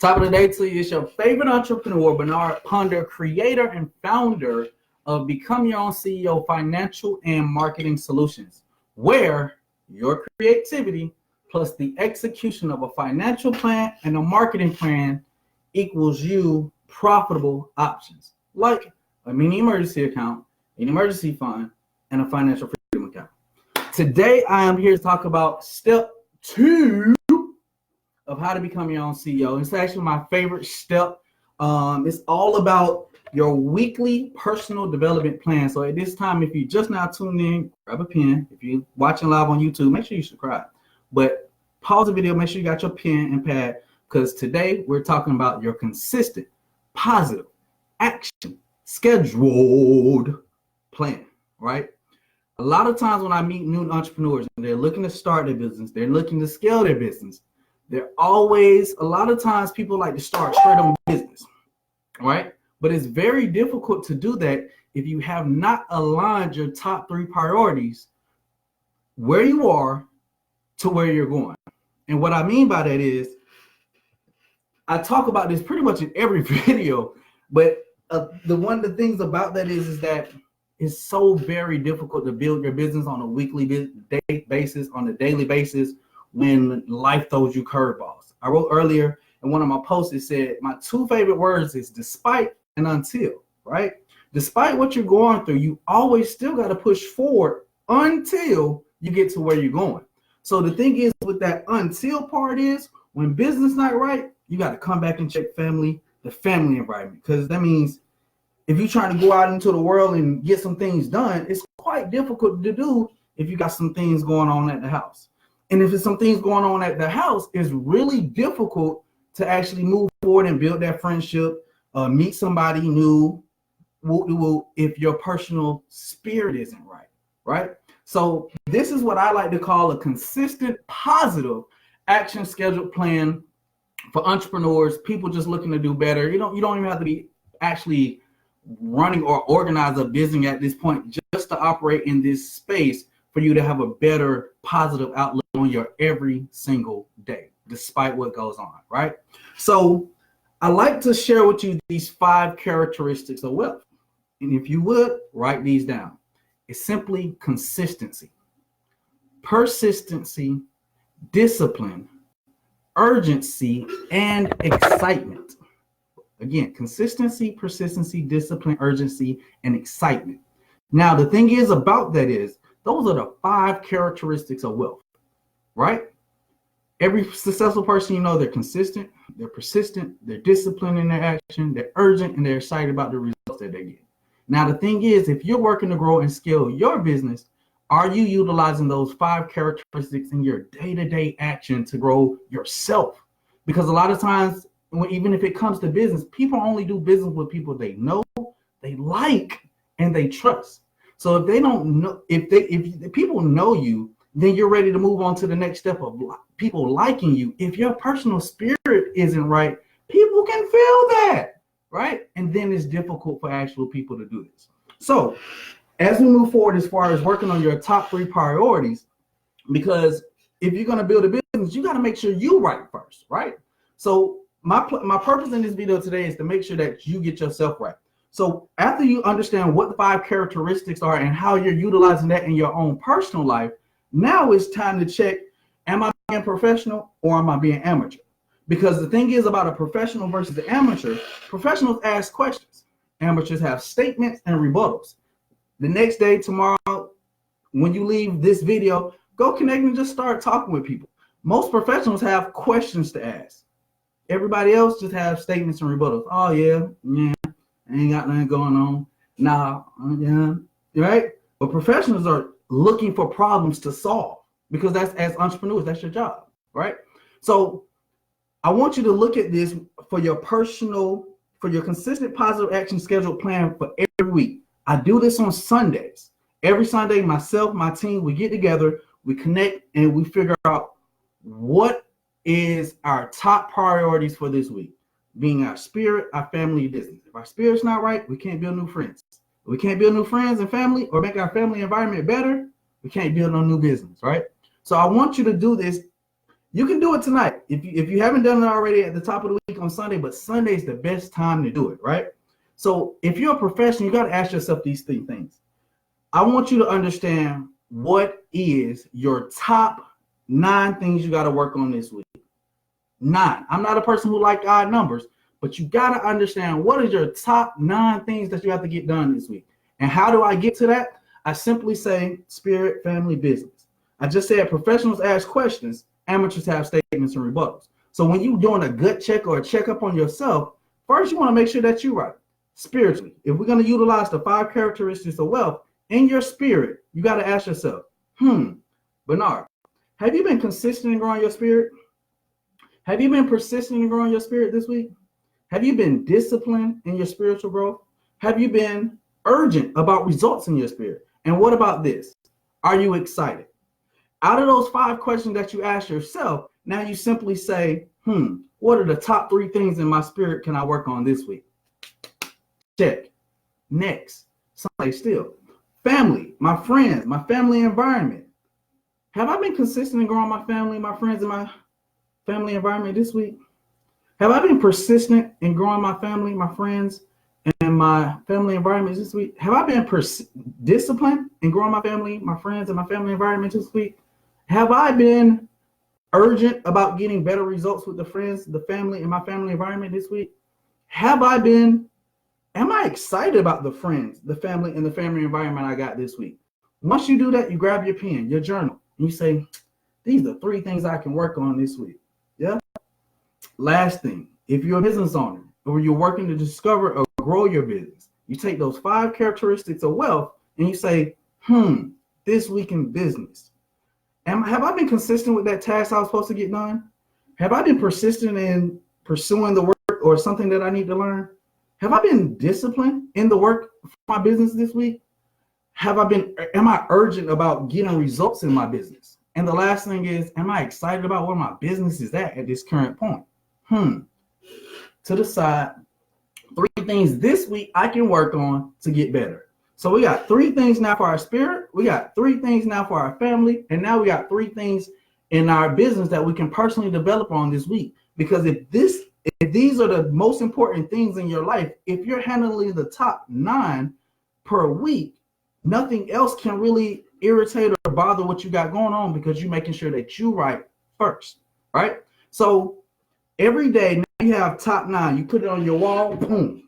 Top of the day to you is your favorite entrepreneur, Bernard Ponder, creator and founder of Become Your Own CEO Financial and Marketing Solutions, where your creativity plus the execution of a financial plan and a marketing plan equals you profitable options, like a mini emergency account, an emergency fund, and a financial freedom account. Today, I am here to talk about step 2 of how to become your own CEO. It's actually my favorite step. It's all about your weekly personal development plan. So at this time, if you just now tuned in, grab a pen. If you're watching live on YouTube, make sure you subscribe. But pause the video, make sure you got your pen and pad, because today we're talking about your consistent, positive, action, scheduled plan, right? A lot of times when I meet new entrepreneurs and they're looking to start their business, they're looking to scale their business, a lot of times people like to start straight on business, right? But it's very difficult to do that if you have not aligned your top 3 priorities where you are to where you're going. And what I mean by that is, I talk about this pretty much in every video, but one of the things about that is that it's so very difficult to build your business on a weekly basis, on a daily basis, when life throws you curveballs. I wrote earlier in one of my posts, it said, my 2 favorite words is despite and until, right? Despite what you're going through, you always still got to push forward until you get to where you're going. So the thing is with that until part is, when business not right, you got to come back and check the family environment. Because that means if you're trying to go out into the world and get some things done, it's quite difficult to do if you got some things going on at the house. And if it's some things going on at the house, it's really difficult to actually move forward and build that friendship, meet somebody new, if your personal spirit isn't right, right? So this is what I like to call a consistent, positive action scheduled plan for entrepreneurs, people just looking to do better. You don't even have to be actually running or organize a business at this point just to operate in this space for you to have a better positive outlook on your every single day, despite what goes on, right? So I like to share with you these 5 characteristics of wealth. And if you would, write these down. It's simply consistency, persistency, discipline, urgency, and excitement. Again, consistency, persistency, discipline, urgency, and excitement. Now, the thing is about that is, those are the 5 characteristics of wealth, right? Every successful person, you know, they're consistent, they're persistent, they're disciplined in their action, they're urgent, and they're excited about the results that they get. Now, the thing is, if you're working to grow and scale your business, are you utilizing those 5 characteristics in your day-to-day action to grow yourself? Because a lot of times, even if it comes to business, people only do business with people they know, they like, and they trust. So if they don't know, if people know you, then you're ready to move on to the next step of people liking you. If your personal spirit isn't right, people can feel that, right? And then it's difficult for actual people to do this. So as we move forward, as far as working on your top 3 priorities, because if you're going to build a business, you got to make sure you're right first, right? So my purpose in this video today is to make sure that you get yourself right. So after you understand what the 5 characteristics are and how you're utilizing that in your own personal life, now it's time to check, am I being professional or am I being amateur? Because the thing is about a professional versus the amateur, professionals ask questions. Amateurs have statements and rebuttals. The next day, tomorrow, when you leave this video, go connect and just start talking with people. Most professionals have questions to ask. Everybody else just have statements and rebuttals. Oh, yeah, ain't got nothing going on. Nah, yeah, right? But professionals are looking for problems to solve, because that's, as entrepreneurs, that's your job, right? So I want you to look at this for your consistent positive action scheduled plan for every week. I do this on Sundays. Every Sunday, myself, my team, we get together, we connect, and we figure out what is our top priorities for this week, being our spirit, our family, business. If our spirit's not right, we can't build new friends. If we can't build new friends and family or make our family environment better, we can't build no new business, right? So I want you to do this You can do it tonight. If you haven't done it already at the top of the week on Sunday, but Sunday is the best time to do it, right? So if you're a professional, you got to ask yourself these three things. I want you to understand what is your top 9 things you got to work on this week. 9. I'm not a person who like odd numbers, but you got to understand what is your top 9 things that you have to get done this week. And how do I get to that? I simply say spirit, family, business. I just said professionals ask questions, amateurs have statements and rebuttals. So when you're doing a gut check or a checkup on yourself, first you want to make sure that you're right. Spiritually, if we're going to utilize the 5 characteristics of wealth in your spirit, you got to ask yourself, Bernard, have you been consistent in growing your spirit? Have you been persistent in growing your spirit this week? Have you been disciplined in your spiritual growth? Have you been urgent about results in your spirit? And what about this? Are you excited? Out of those 5 questions that you ask yourself, now you simply say, what are the top 3 things in my spirit can I work on this week? Check. Next, somebody still. Family, my friends, my family environment. Have I been consistent in growing my family, my friends, and my family environment this week? Have I been persistent in growing my family, my friends, and my family environment this week? Have I been disciplined in growing my family, my friends, and my family environment this week? Have I been urgent about getting better results with the friends, the family, and my family environment this week? Am I excited about the friends, the family, and the family environment I got this week? Once you do that, you grab your pen, your journal, and you say, these are 3 things I can work on this week. Yeah. Last thing, if you're a business owner or you're working to discover or grow your business, you take those 5 characteristics of wealth and you say, this week in business. Have I been consistent with that task I was supposed to get done? Have I been persistent in pursuing the work or something that I need to learn? Have I been disciplined in the work for my business this week? Am I urgent about getting results in my business? And the last thing is, am I excited about where my business is at this current point? To decide 3 things this week I can work on to get better. So we got 3 things now for our spirit. We got 3 things now for our family. And now we got 3 things in our business that we can personally develop on this week. Because if these are the most important things in your life, if you're handling the top 9 per week, nothing else can really irritate or bother what you got going on because you're making sure that you right first, right? So every day now you have top 9. You put it on your wall, and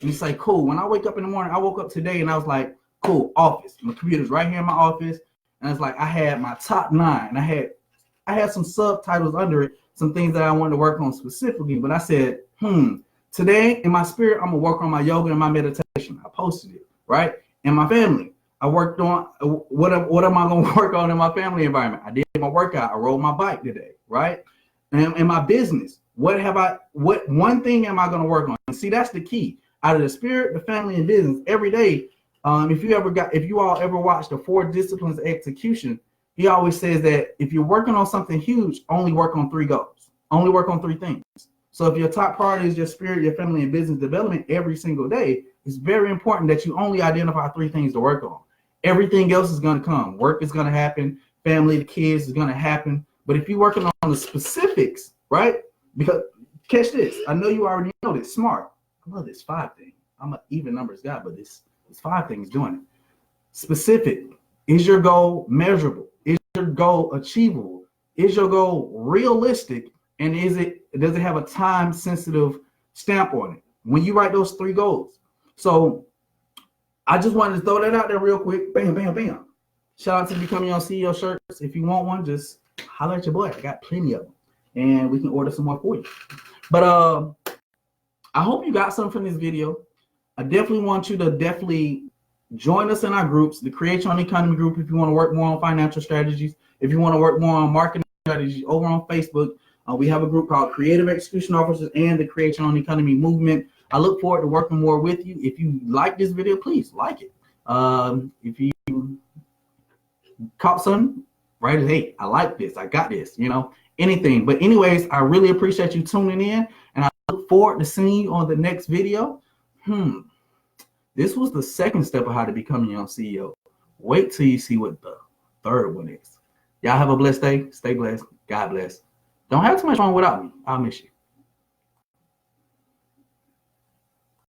you say, cool. When I wake up in the morning, I woke up today and I was like, cool, office. My computer's right here in my office, and it's like I had my top 9. I had some subtitles under it, some things that I wanted to work on specifically. But I said, today in my spirit, I'm gonna work on my yoga and my meditation. I posted it, right? In my family, I worked on what am I gonna work on in my family environment? I did my workout. I rode my bike today, right? And in my business, what one thing am I gonna work on? And see, that's the key. Out of the spirit, the family, and business, every day. If you all ever watched the 4 disciplines of execution, he always says that if you're working on something huge, only work on 3 goals. Only work on 3 things. So if your top priority is your spirit, your family, and business development every single day, it's very important that you only identify 3 things to work on. Everything else is going to come. Work is going to happen. Family, the kids is going to happen. But if you're working on the specifics, right? Because catch this. I know you already know this. Smart. I love this 5 thing. I'm an even numbers guy, but this 5 things doing it. Specific. Is your goal measurable? Is your goal achievable? Is your goal realistic? And does it have a time sensitive stamp on it when you write those 3 goals? So I just wanted to throw that out there real quick. Bam, bam, bam. Shout out to Becoming Your CEO shirts. If you want one, just holler at your boy. I got plenty of them, and we can order some more for you. But I hope you got something from this video. I definitely want you to join us in our groups, the Create Your Own Economy group, if you want to work more on financial strategies. If you want to work more on marketing strategies, over on Facebook, we have a group called Creative Execution Officers and the Create Your Own Economy movement. I look forward to working more with you. If you like this video, please like it. If you caught something, write it, hey, I like this, I got this, anything. But anyways, I really appreciate you tuning in, and I look forward to seeing you on the next video. This was the second step of how to become your own CEO. Wait till you see what the third one is. Y'all have a blessed day. Stay blessed. God bless. Don't have too much fun without me. I'll miss you.